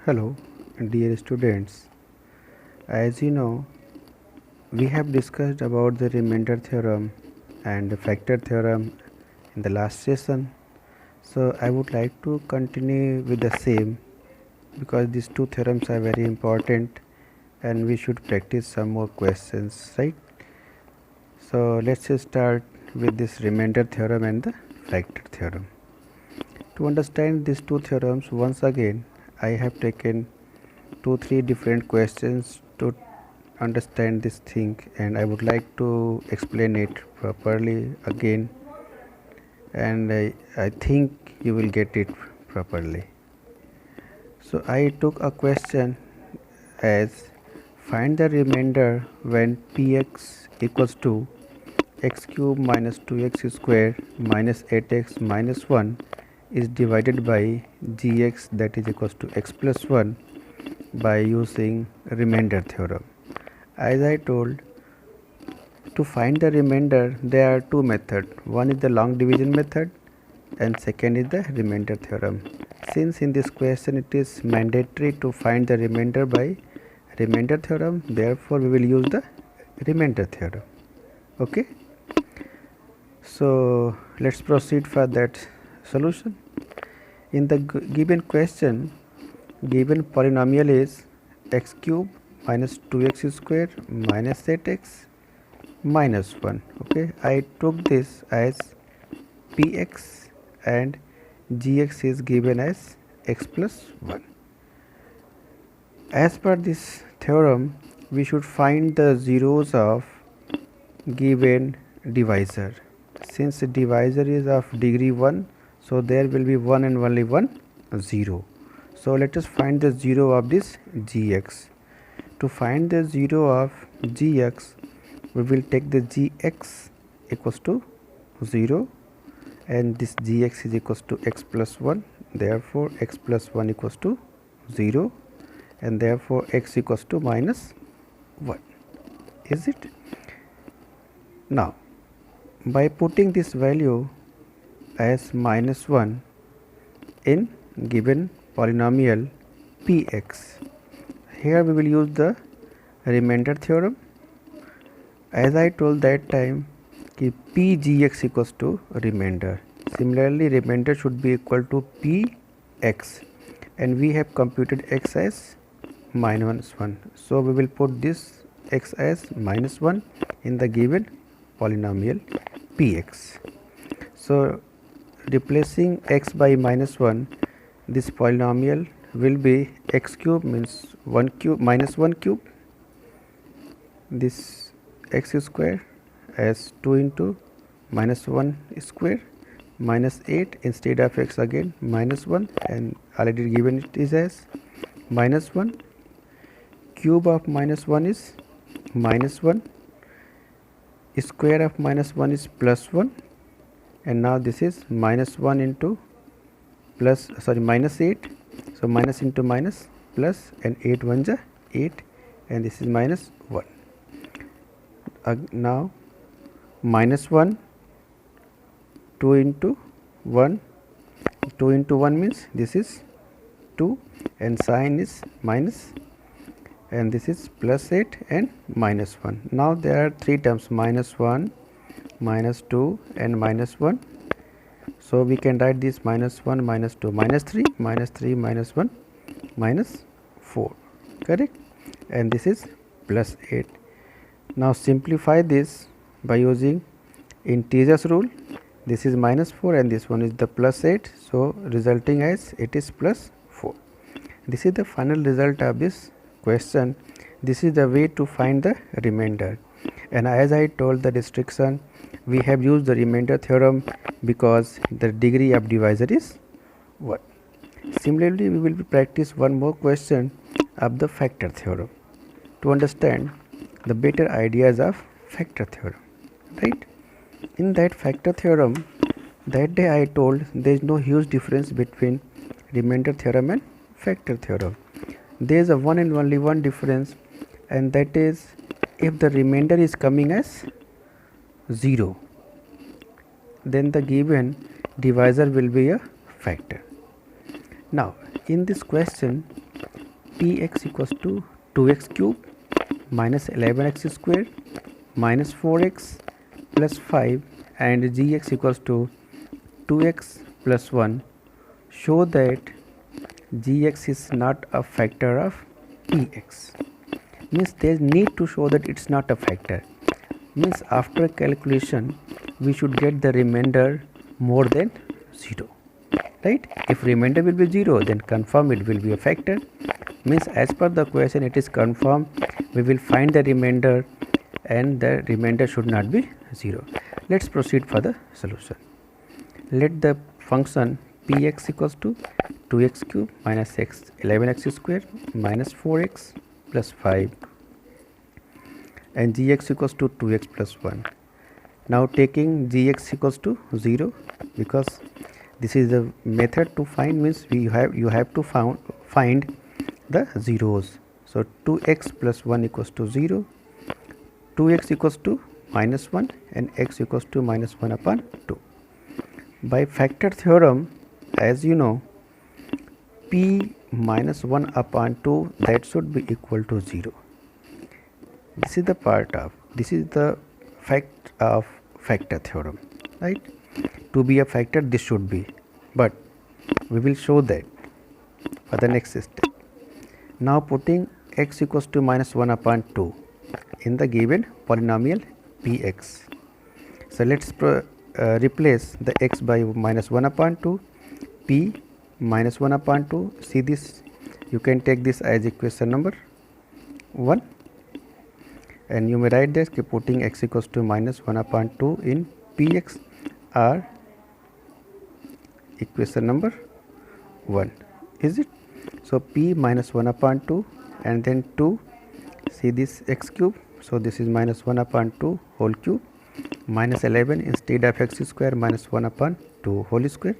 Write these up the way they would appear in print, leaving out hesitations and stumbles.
Hello, dear students. As you know, we have discussed about the remainder theorem and the factor theorem in the last session. So I would like to continue with the same because these two theorems are very important and we should practice some more questions, right? So let's start with this remainder theorem and the factor theorem. To understand these two theorems, once again I have taken 2-3 different questions to understand this thing, and I would like to explain it properly again, and I think you will get it properly. So I took a question as find the remainder when px equals to x cube minus 2x square minus 8x minus 1 is divided by gx, that is equals to x plus 1, by using remainder theorem. As I told, to find the remainder there are two methods. One is the long division method and second is the remainder theorem. Since in this question it is mandatory to find the remainder by remainder theorem, therefore we will use the remainder theorem. Okay, so let's proceed for that solution. In the given question, given polynomial is x cube minus 2x square minus 8x minus 1. Okay, I took this as px and gx is given as x plus 1. As per this theorem, we should find the zeros of given divisor. Since the divisor is of degree 1, so there will be 1 and only 1 0. So let us find the 0 of this gx. To find the 0 of gx, we will take the gx equals to 0 and this gx is equals to x plus 1. Therefore x plus 1 equals to 0 and therefore x equals to minus 1. Is it? Now by putting this value as minus 1 in given polynomial px, here we will use the remainder theorem. As I told that time, pgx equals to remainder. Similarly, remainder should be equal to px, and we have computed x as minus 1. So we will put this x as minus 1 in the given polynomial px. So replacing x by minus 1, this polynomial will be x cube means 1 cube minus 1 cube, this x square as 2 into minus 1 square minus 8, instead of x again minus 1, and already given it is as minus 1. Cube of minus 1 is minus 1, square of minus 1 is plus 1, and now this is minus 1 into minus 8. So minus into minus plus, and 8 1 ja 8, and this is minus 1. Now minus 1, 2 into 1, 2 into 1 means this is 2, and sign is minus, and this is plus 8 and minus 1. Now there are three terms, minus 1, minus 2 and minus 1. So we can write this minus 1, minus 2, minus 3, minus 3, minus 1, minus 4, correct, and this is plus 8. Now simplify this by using integers rule. This is minus 4 and this one is the plus 8, so resulting as it is plus 4. This is the final result of this question. This is the way to find the remainder, and as I told the restriction, we have used the remainder theorem because the degree of divisor is 1. Similarly, we will practice one more question of the factor theorem to understand the better ideas of factor theorem, right? In that factor theorem, that day I told there is no huge difference between remainder theorem and factor theorem. There is a one and only one difference, and that is if the remainder is coming as 0, then the given divisor will be a factor. Now in this question px equals to 2x cube minus 11x square minus 4x plus 5 and gx equals to 2x plus 1 show that gx is not a factor of px. Means they need to show that it's not a factor. Means after calculation we should get the remainder more than 0, right? If remainder will be 0, then confirm it will be a factor. Means as per the question it is confirmed we will find the remainder and the remainder should not be 0. Let's proceed for the solution. Let the function px equals to 2x cube minus 11x square minus 4x plus 5 and gx equals to 2x plus 1. Now taking gx equals to 0, because this is the method to find, means you have to find the zeros. So 2x plus 1 equals to 0, 2x equals to minus 1 and x equals to minus 1 upon 2. By factor theorem, as you know, p minus 1 upon 2, that should be equal to 0. This is the fact of factor theorem, right? To be a factor this should be, but we will show that for the next step. Now putting x equals to minus 1 upon 2 in the given polynomial px. So let's replace the x by minus 1 upon 2, p minus 1 upon 2. See this, you can take this as equation number 1 and you may write this, putting x equals to minus 1 upon 2 in px or equation number 1, is it? So p minus 1 upon 2 and then 2, see this x cube, so this is minus 1 upon 2 whole cube minus 11 instead of x square minus 1 upon 2 whole square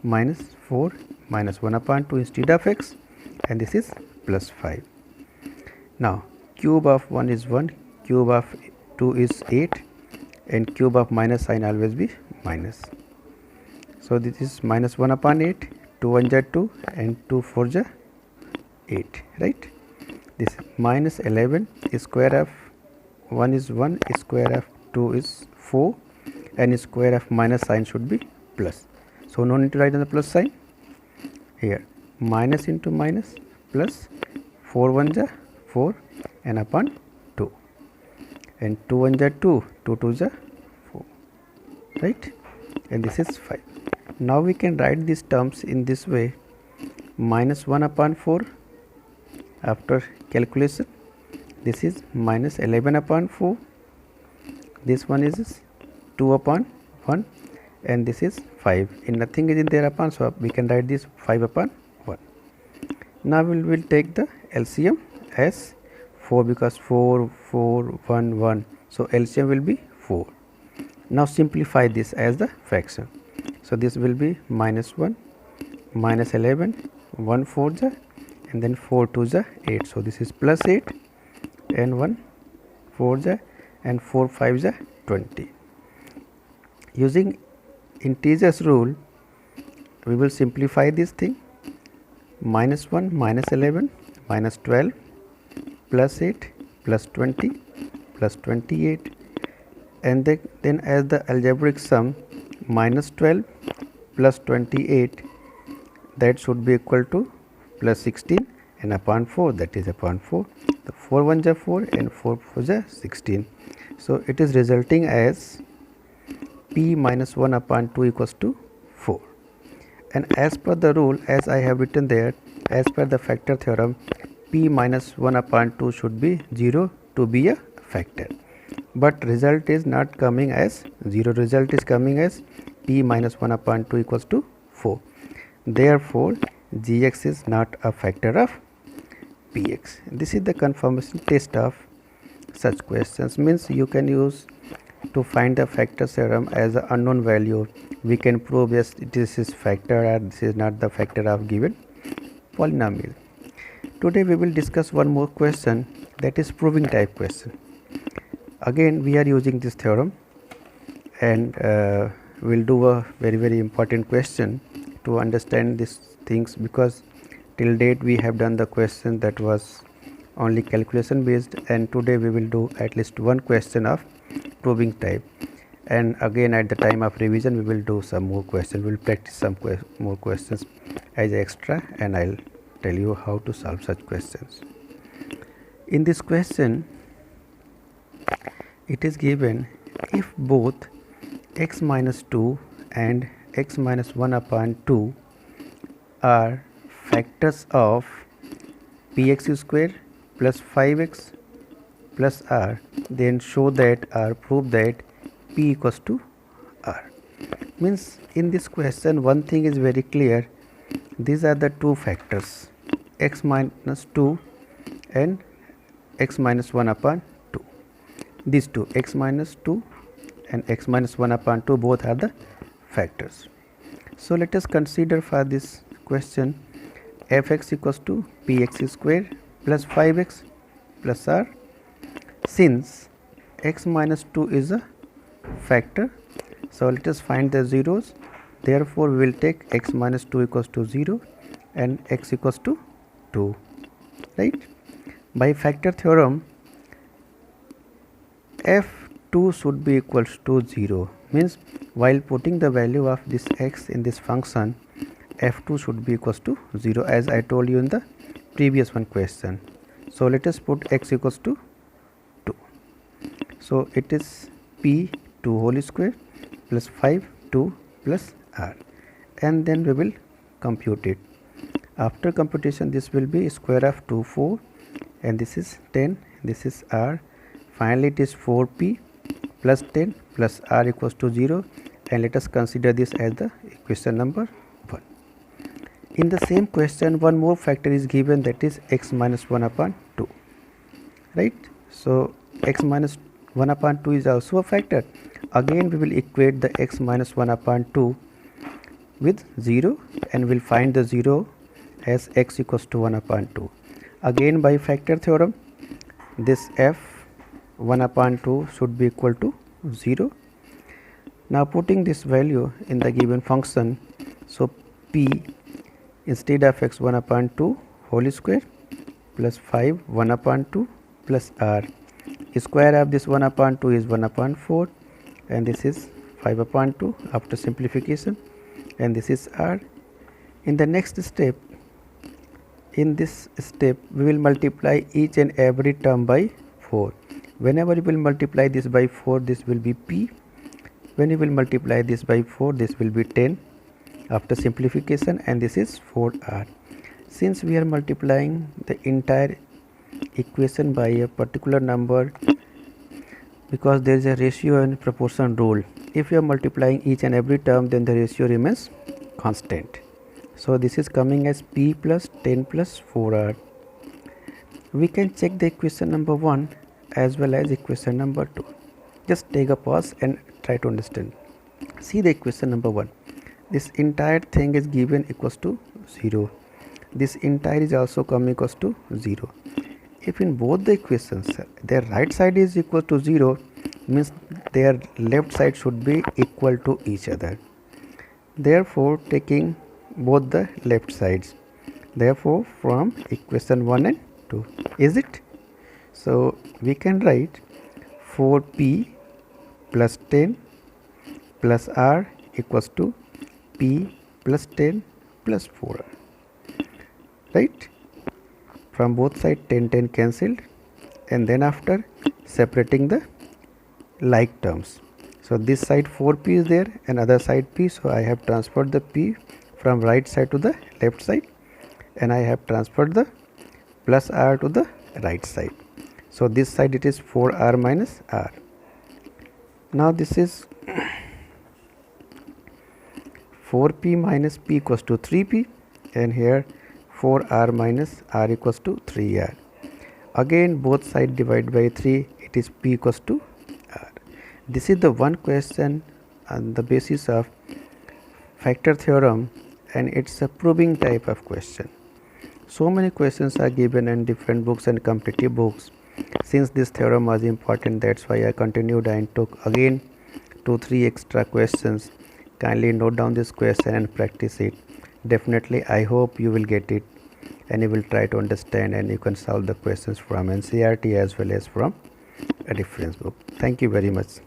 minus 4 minus 1 upon 2 instead of x, and this is plus 5. Now cube of 1 is 1, cube of 2 is 8 and cube of minus sign always be minus. So this is minus 1 upon 8, 2 1 ja 2 and 2 4 ja 8, right? This minus 11 square of 1 is 1, square of 2 is 4 and square of minus sign should be plus. So no need to write on the plus sign here. Minus into minus plus 4 1 ja 4 and upon 2 and 2 1 ja 2, 2 2 ja 4, right? And this is 5. Now we can write these terms in this way: minus 1 upon 4 after calculation, this is minus 11 upon 4, this one is 2 upon 1 and this is 5, and nothing is in there upon, so we can write this 5 upon 1. Now we will take the LCM as 4, because 4 4 1 1, so LCM will be 4. Now simplify this as the fraction, so this will be minus 1 minus 11 1 4 ja and then 4 2 ja 8, so this is plus 8 and 1 4 ja and 4 5 ja 20. Using integers rule we will simplify this thing: minus 1 minus 11 minus 12 plus 8 plus 20 plus 28, and then as the algebraic sum minus 12 plus 28, that should be equal to plus 16 and upon 4, that is upon 4. The 4 1 ja 4 and 4 4 ja 16. So it is resulting as p minus 1 upon 2 equals to 4. And as per the rule, as I have written there, as per the factor theorem, p minus 1 upon 2 should be 0 to be a factor. But result is not coming as 0, result is coming as p minus 1 upon 2 equals to 4. Therefore, gx is not a factor of px. This is the confirmation test of such questions. Means you can use to find the factor theorem as an unknown value. We can prove yes this is factor or this is not the factor of given polynomial. Today we will discuss one more question, that is proving type question. Again we are using this theorem, and we will do a very important question to understand these things, because Till date we have done the question that was only calculation based, and today we will do at least one question of proving type, and again at the time of revision we will do some more questions. We will practice some more questions as extra, and I'll tell you how to solve such questions. In this question it is given if both x minus 2 and x minus 1 upon 2 are factors of px square plus 5x plus r, then show that or prove that p equals to r. Means in this question one thing is very clear, these are the two factors, x minus 2 and x minus 1 upon 2. These two, x minus 2 and x minus 1 upon 2, both are the factors. So let us consider for this question fx equals to px square plus 5x plus r. Since x minus 2 is a factor, so let us find the zeros. Therefore we will take x minus 2 equals to 0 and x equals to 2, right? By factor theorem, f2 should be equals to 0, means while putting the value of this x in this function, f2 should be equals to 0, as I told you in the previous one question. So let us put x equals to 2. So it is p 2 whole square plus 5 2 plus r, and then we will compute it. After computation this will be square of 2 4, and this is 10, this is r. Finally it is 4p plus 10 plus r equals to 0, and let us consider this as the equation number 1. In the same question one more factor is given, that is x minus 1 upon 2, right? So x minus 1 upon 2 is also a factor. Again we will equate the x minus 1 upon 2 with 0, and we will find the 0 as x equals to 1 upon 2. Again by factor theorem, this f 1 upon 2 should be equal to 0. Now putting this value in the given function, so p instead of x 1 upon 2 whole square plus 5 1 upon 2 plus r, square of this 1 upon 2 is 1 upon 4, and this is 5 upon 2 after simplification, and this is r. In the next step, in this step we will multiply each and every term by 4. Whenever you will multiply this by 4, this will be p. When you will multiply this by 4, this will be 10 after simplification, and this is 4r. Since we are multiplying the entire equation by a particular number, because there is a ratio and proportion rule, if you are multiplying each and every term, then the ratio remains constant. So this is coming as p plus 10 plus 4r. We can check the equation number 1 as well as equation number 2. Just take a pause and try to understand. See the equation number 1. This entire thing is given equals to 0. This entire is also coming equals to 0. If in both the equations their right side is equal to 0, means their left side should be equal to each other. Therefore taking both the left sides, therefore from equation 1 and 2, is it? So we can write 4p plus 10 plus r equals to p plus 10 plus 4r, right? From both sides 10 10 cancelled, and then after separating the like terms, so this side 4p is there and other side p, so I have transferred the p from right side to the left side, and I have transferred the plus r to the right side. So this side it is 4r minus r. Now this is 4p minus p equals to 3p, and here 4r minus r equals to 3r. Again both sides divided by 3, it is p equals to r. This is the one question on the basis of factor theorem, and it's a proving type of question. So many questions are given in different books and competitive books. Since this theorem was important, that's why I continued and took again 2-3 extra questions. Kindly note down this question and practice it. Definitely I hope you will get it. and you will try to understand, and you can solve the questions from NCERT as well as from a reference book. Thank you very much.